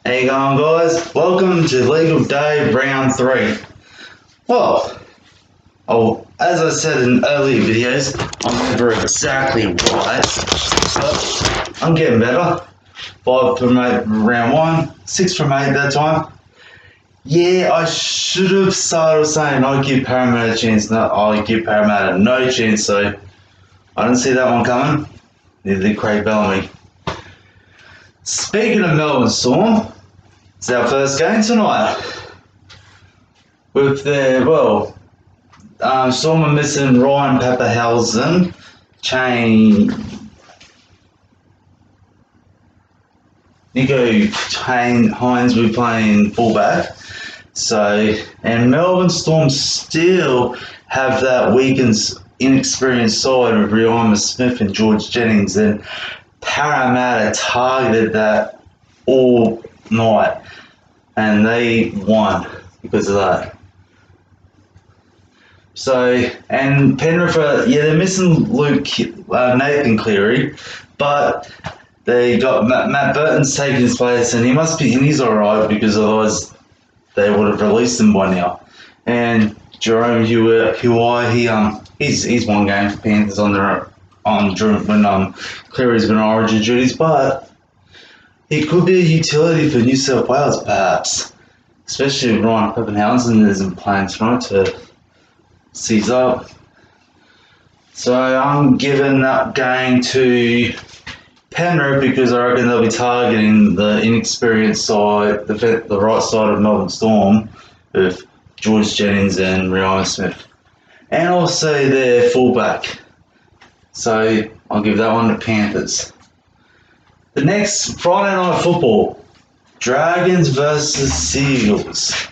How you going, guys? Welcome to Legal Day Round 3. Well, as I said in earlier videos, I'm never exactly right, but I'm getting better. 5 from 8 round 1, 6 from 8 that time. Yeah, I should have started saying I give Parramatta a chance. No, I give Parramatta no chance, so I didn't see that one coming. Neither did Craig Bellamy. Speaking of Melbourne Storm, it's our first game tonight. With their, Storm are missing Ryan Pappenhausen, Nico Hines will be playing fullback. So, and Melbourne Storm still have that weakened, inexperienced side of Rioma Smith and George Jennings, and Parramatta targeted that all night, and they won because of that. So, and Penrith, they're missing Nathan Cleary, but they got Matt Burton's taking his place, and he's alright because otherwise they would have released him by now. And Jerome Huai, he's one game for Panthers when Cleary's been on Origin duties, but he could be a utility for New South Wales, perhaps, especially if Ryan Pappenhausen isn't playing tonight to seize up. So I'm giving that game to Penrith because I reckon they'll be targeting the inexperienced side, the right side of Melbourne Storm with George Jennings and Rihanna Smith, and also their fullback. So I'll give that one to Panthers. The next Friday night football, Dragons versus Seagulls.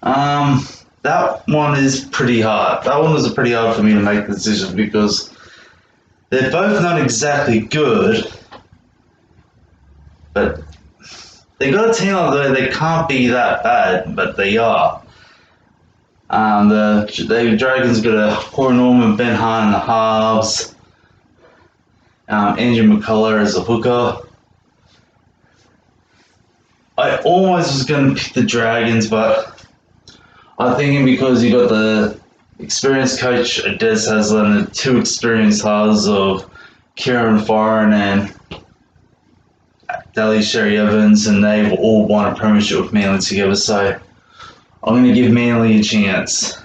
That one is pretty hard. That one was pretty hard for me to make the decision because they're both not exactly good, but they got a team out there. They can't be that bad, but they are. The Dragons got a Corey Norman, Ben Hahn in the halves, Andrew McCullough as a hooker. I almost was going to pick the Dragons, but I'm thinking because you got the experienced coach Des Hasler and the two experienced halves of Kieran Foran and Daly Sherry Evans, and they've all won a premiership with Manly together, so I'm going to give Manly a chance.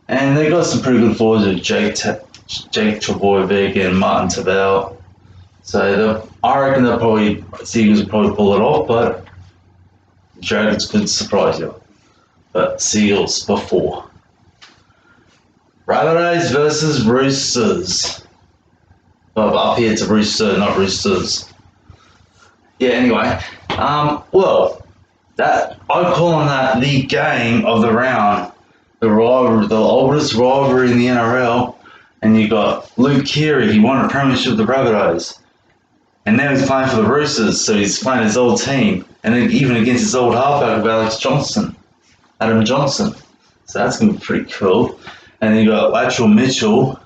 And they got some pretty good forwards with Jake Trebojevic and Martin Tavel. So I reckon Seagulls will probably pull it off, but Dragons could surprise you. But Seagulls before. Rabbitohs versus Roosters. Well, up here it's a Rooster, not Roosters. Yeah, anyway. I'm calling that the game of the round. The oldest rivalry in the NRL. And you got Luke Keary, he won a premiership with the Rabbitohs. And now he's playing for the Roosters, so he's playing his old team. And then even against his old halfback of Adam Johnson. So that's going to be pretty cool. And then you got Latrell Mitchell,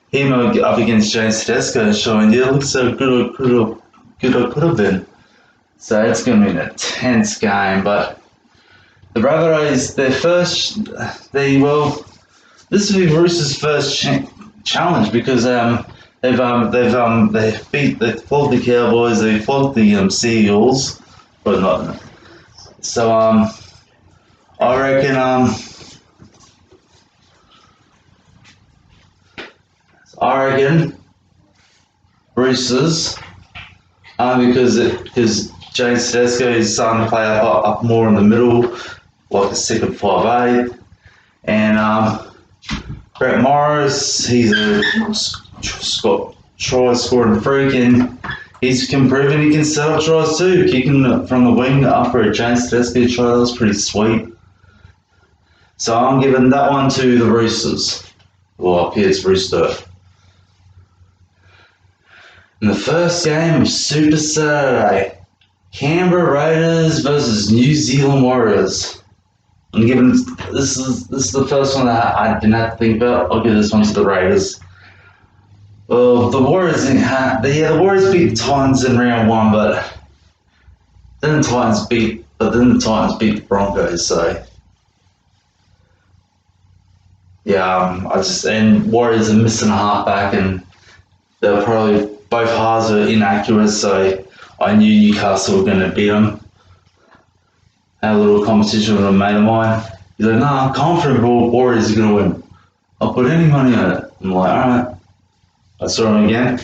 him up against James Tedesco, showing, yeah, it looks so good it could have been. So it's going to be an intense game. But the Rabbitohs, this will be Roosters' first challenge because they've flogged the Cowboys, they flogged the Seagulls, but not. So I reckon Roosters, because James Tedesco is starting to play up more in the middle, like a second 5'8", and Brett Morris, he's a try scoring freak, and he's proven he can set up tries too, kicking from the wing after a James Tedesco try. That was pretty sweet. So I'm giving that one to the Roosters. Well, up here it's Rooster. In the first game of Super Saturday, Canberra Raiders versus New Zealand Warriors. I'm giving this is the first one that I didn't have to think about. I'll give this one to the Raiders. Well, the Warriors the Warriors beat the Titans in round one, but then the Titans beat the Broncos. So yeah, and Warriors are missing a halfback, and they're probably both halves were inaccurate. So I knew Newcastle were going to beat them. Had a little competition with a mate of mine. He's like, "Nah, I'm confident Warriors are going to win. I'll put any money on it." I'm like, "All right." I saw him again.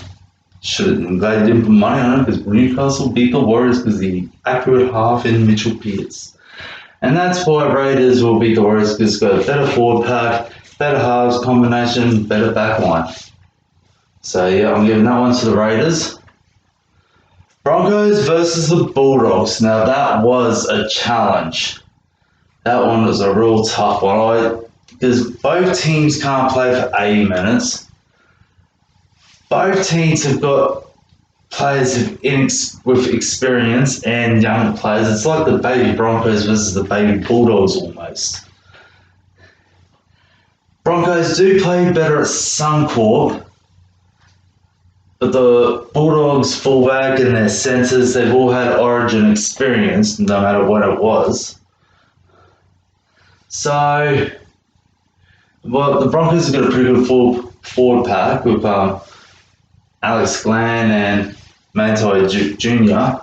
I'm glad he didn't put money on it because Newcastle beat the Warriors because the accurate half in Mitchell Pearce. And that's why Raiders will beat the Warriors because it's got a better forward pack, better halves combination, better back line. So yeah, I'm giving that one to the Raiders. Broncos versus the Bulldogs. Now that was a challenge. That one was a real tough one. Because both teams can't play for 80 minutes. Both teams have got players with experience and young players. It's like the baby Broncos versus the baby Bulldogs almost. Broncos do play better at Suncorp, but the Bulldogs fullback and their centres, they've all had origin experience, no matter what it was. So, well, the Broncos have got a pretty good forward pack with Alex Glenn and Manti Jr.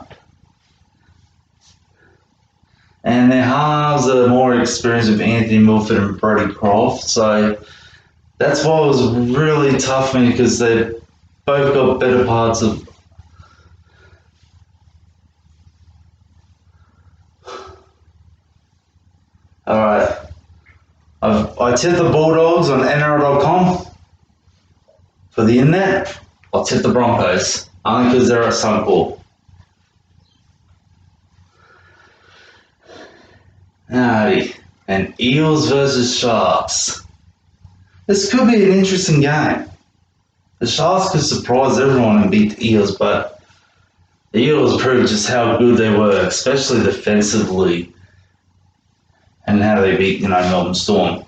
And their halves are more experienced with Anthony Milford and Brody Croft. So that's why it was really tough for me because they both got better parts of. Alright. I tipped the Bulldogs on NRL.com for the internet. I'll tip the Broncos. Only because they're at Suncorp. Alrighty. And Eels versus Sharks. This could be an interesting game. The Sharks could surprise everyone and beat the Eels, but the Eels proved just how good they were, especially defensively, and how they beat, Melbourne Storm.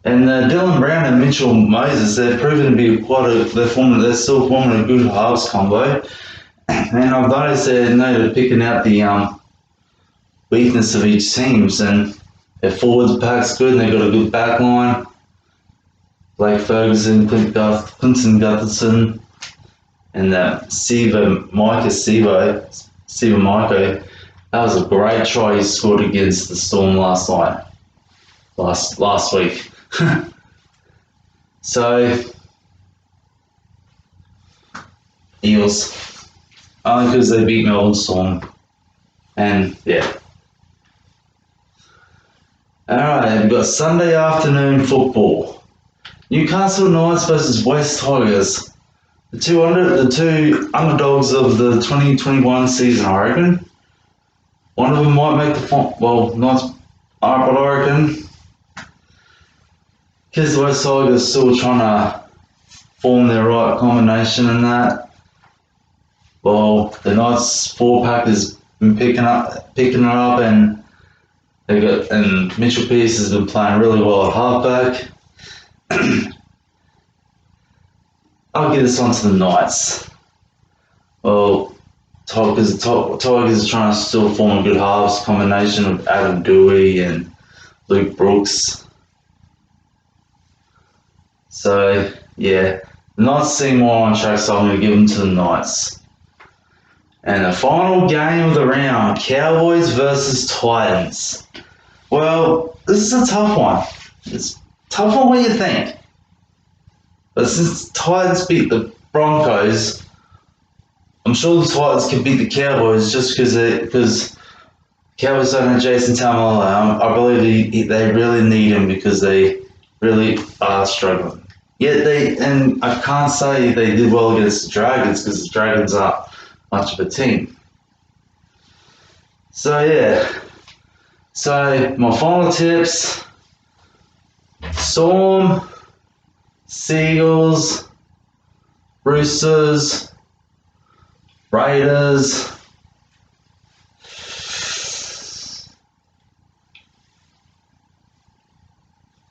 And Dylan Brown and Mitchell Moses, they're proven to be they're still forming a good halves combo. And I've noticed they're picking out the weakness of each team, and their forwards pack's good, and they've got a good back line. Blake Ferguson, Clinton Gutherson, and Siva Miko. That was a great try he scored against the Storm last week. So, Eels, only because they beat Melbourne Storm, and yeah. Alright, we've got Sunday afternoon football. Newcastle Knights versus West Tigers. The two underdogs of the 2021 season, I reckon. One of them might make the final. Well, Knights aren't, but I reckon because the West Tigers are still trying to form their right combination and that. Well, the Knights four pack has been picking it up, and Mitchell Pearce has been playing really well at halfback. I'll give this one to the Knights. Well, Tigers are trying to still form a good halves combination with Adam Dewey and Luke Brooks. So, yeah, the Knights seem more on track, so I'm going to give them to the Knights. And the final game of the round, Cowboys versus Titans. Well, this is a tough one. It's a tough one what you think. But since Titans beat the Broncos, I'm sure the Titans can beat the Cowboys just because Cowboys don't have Jason Taumalolo. I believe they really need him because they really are struggling. And I can't say they did well against the Dragons because the Dragons aren't much of a team. So yeah. So my final tips: Storm, Seagulls, Roosters, Raiders.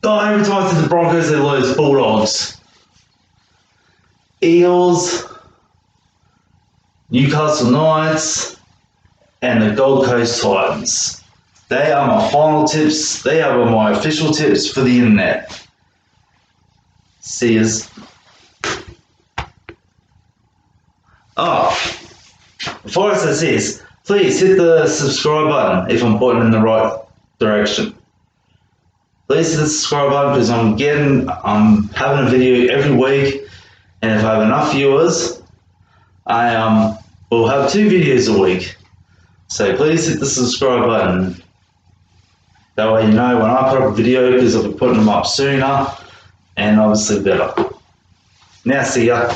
Oh, every time I see the Broncos, they lose. Bulldogs. Eels, Newcastle Knights, and the Gold Coast Titans. They are my final tips. They are my official tips for the internet. See yous. Oh, before I say this, please hit the subscribe button if I'm pointing in the right direction. Please hit the subscribe button because I'm having a video every week, and if I have enough viewers, I will have 2 videos a week. So please hit the subscribe button. That way you know when I put up a video, because I'll be putting them up sooner and obviously better. Now see ya.